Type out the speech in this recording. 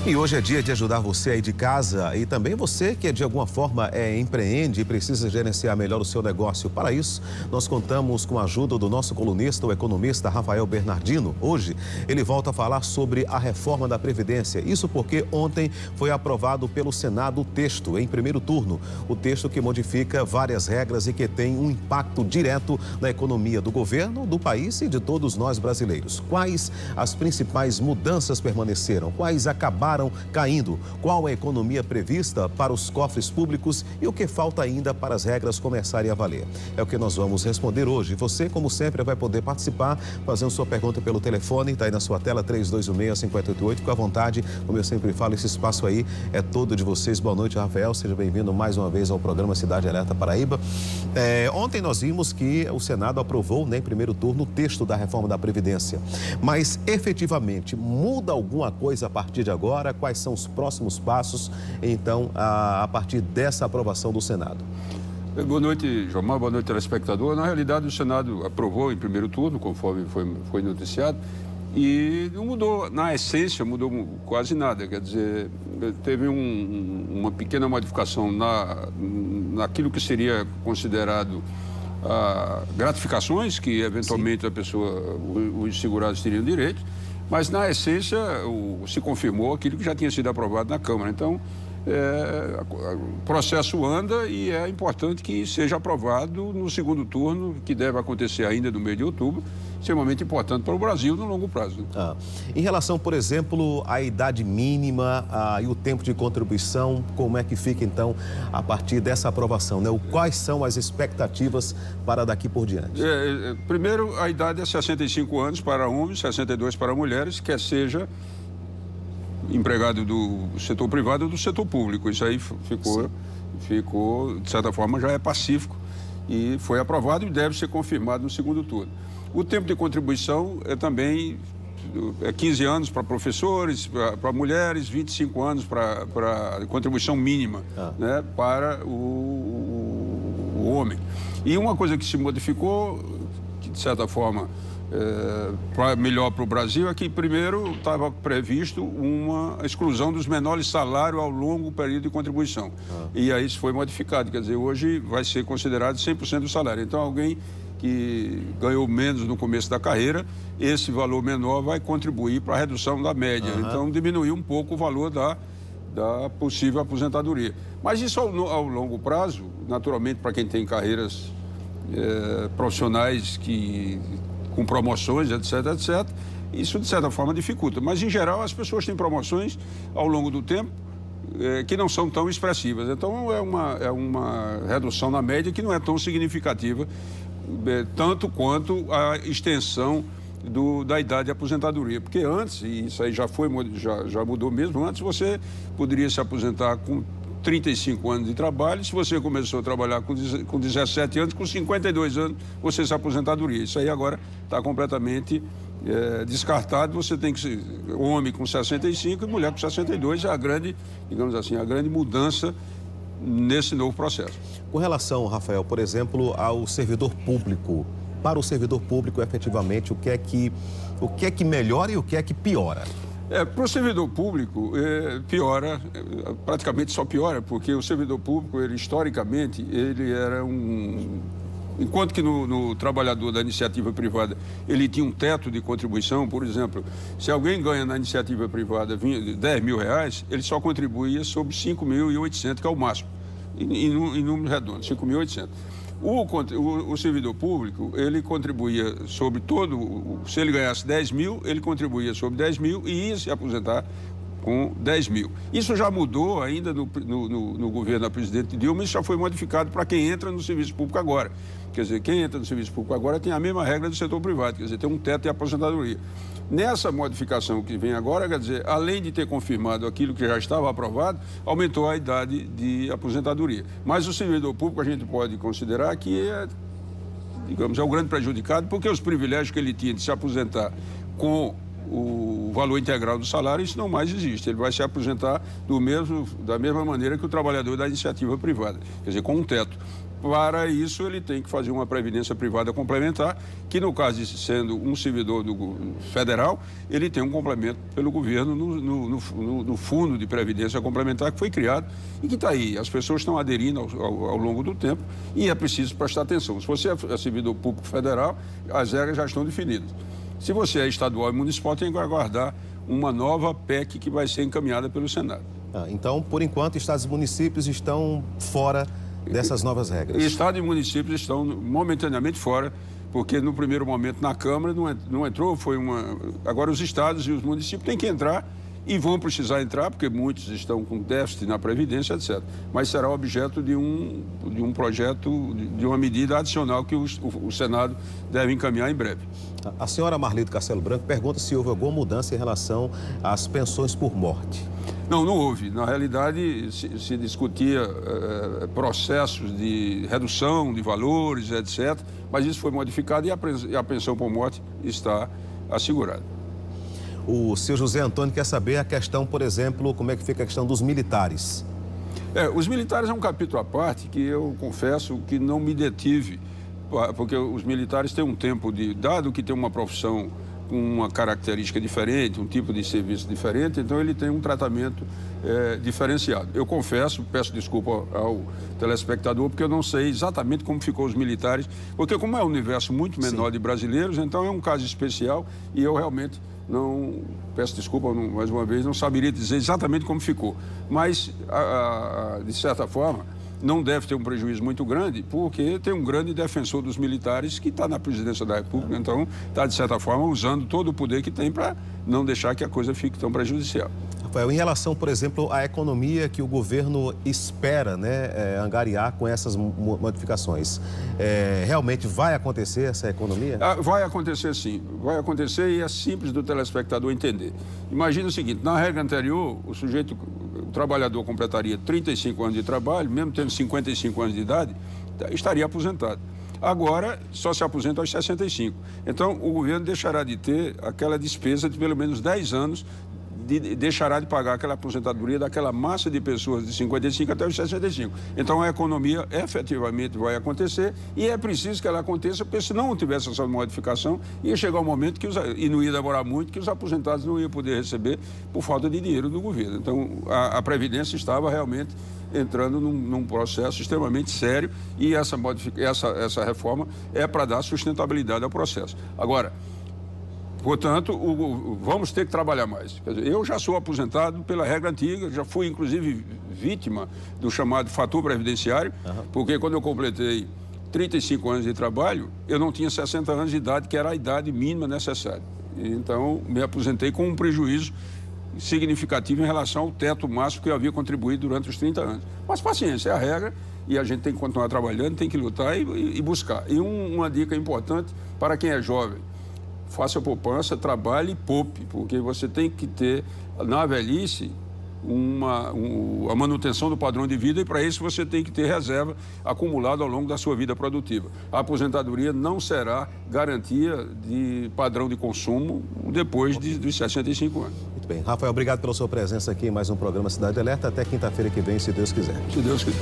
E hoje é dia de ajudar você aí de casa e também você que de alguma forma empreende e precisa gerenciar melhor o seu negócio. Para isso, nós contamos com a ajuda do nosso colunista, o economista Rafael Bernardino. Hoje, ele volta a falar sobre a reforma da Previdência. Isso porque ontem foi aprovado pelo Senado o texto, em primeiro turno. O texto que modifica várias regras e que tem um impacto direto na economia do governo, do país e de todos nós brasileiros. Quais as principais mudanças permaneceram? Quais acabaram caindo? Qual a economia prevista para os cofres públicos e o que falta ainda para as regras começarem a valer? É o que nós vamos responder hoje. Você, como sempre, vai poder participar fazendo sua pergunta pelo telefone, está aí na sua tela, 3216-5088. Fica à vontade, como eu sempre falo, esse espaço aí é todo de vocês. Boa noite, Rafael, seja bem-vindo mais uma vez ao programa Cidade Alerta Paraíba. Ontem nós vimos que o Senado aprovou, em primeiro turno, o texto da reforma da Previdência. Mas, efetivamente, muda alguma coisa a partir de agora? Quais são os próximos passos, então, a partir dessa aprovação do Senado? Boa noite, Jomar. Boa noite, telespectador. Na realidade, o Senado aprovou em primeiro turno, conforme foi noticiado, e não mudou, na essência, mudou quase nada. Quer dizer, teve uma pequena modificação naquilo que seria considerado gratificações, que eventualmente a pessoa, os segurados teriam direito, mas na essência se confirmou aquilo que já tinha sido aprovado na Câmara. Então, o processo anda e é importante que seja aprovado no segundo turno, que deve acontecer ainda no mês de outubro, extremamente importante para o Brasil no longo prazo. Em relação, por exemplo, à idade mínima e o tempo de contribuição, como é que fica, então, a partir dessa aprovação, né? Quais são as expectativas para daqui por diante? Primeiro, a idade é 65 anos para homens, 62 para mulheres, quer seja empregado do setor privado ou do setor público. Isso aí ficou, de certa forma, já é pacífico e foi aprovado e deve ser confirmado no segundo turno. O tempo de contribuição também 15 anos para professores, para mulheres, 25 anos para contribuição mínima, né, para o homem. E uma coisa que se modificou, que de certa forma melhor para o Brasil, é que primeiro estava previsto uma exclusão dos menores salários ao longo período de contribuição. E aí isso foi modificado, quer dizer, hoje vai ser considerado 100% do salário. Então alguém que ganhou menos no começo da carreira, esse valor menor vai contribuir para a redução da média. Então diminuiu um pouco o valor da possível aposentadoria. Mas isso ao longo prazo, naturalmente para quem tem carreiras profissionais com promoções, etc., isso de certa forma dificulta. Mas em geral as pessoas têm promoções ao longo do tempo que não são tão expressivas. Então é uma redução na média que não é tão significativa, tanto quanto a extensão da idade de aposentadoria. Porque antes, e isso aí já mudou mesmo, antes você poderia se aposentar com 35 anos de trabalho, se você começou a trabalhar com 17 anos, com 52 anos, você se aposentadoria. Isso aí agora está completamente descartado. Você tem que ser homem com 65 e mulher com 62, é a grande, digamos assim, a grande mudança nesse novo processo. Com relação, Rafael, por exemplo, ao servidor público, para o servidor público, efetivamente, o que é que melhora e o que é que piora? Para o servidor público, piora, praticamente só piora, porque o servidor público, historicamente, ele era enquanto que no trabalhador da iniciativa privada, ele tinha um teto de contribuição, por exemplo, se alguém ganha na iniciativa privada 10 mil reais, ele só contribuía sobre 5.800, que é o máximo, em números redondos, 5.800. O servidor público, ele contribuía sobre se ele ganhasse 10 mil, ele contribuía sobre 10 mil e ia se aposentar com 10 mil. Isso já mudou ainda no governo da presidente Dilma, isso já foi modificado para quem entra no serviço público agora. Quer dizer, quem entra no serviço público agora tem a mesma regra do setor privado, quer dizer, tem um teto de aposentadoria. Nessa modificação que vem agora, quer dizer, além de ter confirmado aquilo que já estava aprovado, aumentou a idade de aposentadoria. Mas o servidor público a gente pode considerar que é o grande prejudicado, porque os privilégios que ele tinha de se aposentar com o valor integral do salário, isso não mais existe. Ele vai se aposentar da mesma maneira que o trabalhador da iniciativa privada, quer dizer, com um teto. Para isso, ele tem que fazer uma previdência privada complementar, que no caso de sendo um servidor do federal, ele tem um complemento pelo governo no fundo de previdência complementar que foi criado e que está aí. As pessoas estão aderindo ao longo do tempo e é preciso prestar atenção. Se você é servidor público federal, as regras já estão definidas. Se você é estadual e municipal, tem que aguardar uma nova PEC que vai ser encaminhada pelo Senado. Então, por enquanto, estados e municípios estão fora dessas novas regras. Estado e municípios estão momentaneamente fora, porque no primeiro momento na Câmara não entrou, agora os estados e os municípios têm que entrar e vão precisar entrar, porque muitos estão com déficit na Previdência, etc. Mas será objeto de um projeto, de uma medida adicional que o Senado deve encaminhar em breve. A senhora Marlito Castelo Branco pergunta se houve alguma mudança em relação às pensões por morte. Não houve. Na realidade, se discutia processos de redução de valores, etc. Mas isso foi modificado e a pensão por morte está assegurada. O senhor José Antônio quer saber a questão, por exemplo, como é que fica a questão dos militares. Os militares é um capítulo à parte que eu confesso que não me detive, porque os militares têm um tempo dado que tem uma profissão com uma característica diferente, um tipo de serviço diferente, então ele tem um tratamento diferenciado. Eu confesso, peço desculpa ao telespectador, porque eu não sei exatamente como ficou os militares, porque como é um universo muito menor de brasileiros, então é um caso especial e eu realmente não, peço desculpa mais uma vez, não saberia dizer exatamente como ficou. Mas, de certa forma, não deve ter um prejuízo muito grande, porque tem um grande defensor dos militares que está na presidência da República, então está, de certa forma, usando todo o poder que tem para não deixar que a coisa fique tão prejudicial. Rafael, em relação, por exemplo, à economia que o governo espera, angariar com essas modificações, realmente vai acontecer essa economia? Vai acontecer sim, vai acontecer e é simples do telespectador entender. Imagina o seguinte, na regra anterior, o trabalhador completaria 35 anos de trabalho, mesmo tendo 55 anos de idade, estaria aposentado. Agora, só se aposenta aos 65. Então, o governo deixará de ter aquela despesa de pelo menos 10 anos, deixará de pagar aquela aposentadoria daquela massa de pessoas de 55 até os 65. Então, a economia efetivamente vai acontecer e é preciso que ela aconteça, porque se não tivesse essa modificação, ia chegar um momento e não ia demorar muito, que os aposentados não iam poder receber por falta de dinheiro do governo. Então, a Previdência estava realmente entrando num processo extremamente sério e essa reforma é para dar sustentabilidade ao processo. Agora, portanto, vamos ter que trabalhar mais. Quer dizer, eu já sou aposentado pela regra antiga, já fui, inclusive, vítima do chamado fator previdenciário, porque quando eu completei 35 anos de trabalho, eu não tinha 60 anos de idade, que era a idade mínima necessária. Então, me aposentei com um prejuízo significativo em relação ao teto máximo que eu havia contribuído durante os 30 anos. Mas paciência, é a regra e a gente tem que continuar trabalhando, tem que lutar e buscar. E uma dica importante para quem é jovem: faça poupança, trabalhe e poupe, porque você tem que ter, na velhice, a manutenção do padrão de vida e, para isso, você tem que ter reserva acumulada ao longo da sua vida produtiva. A aposentadoria não será garantia de padrão de consumo depois dos 65 anos. Muito bem. Rafael, obrigado pela sua presença aqui em mais um programa Cidade Alerta. Até quinta-feira que vem, se Deus quiser. Se Deus quiser.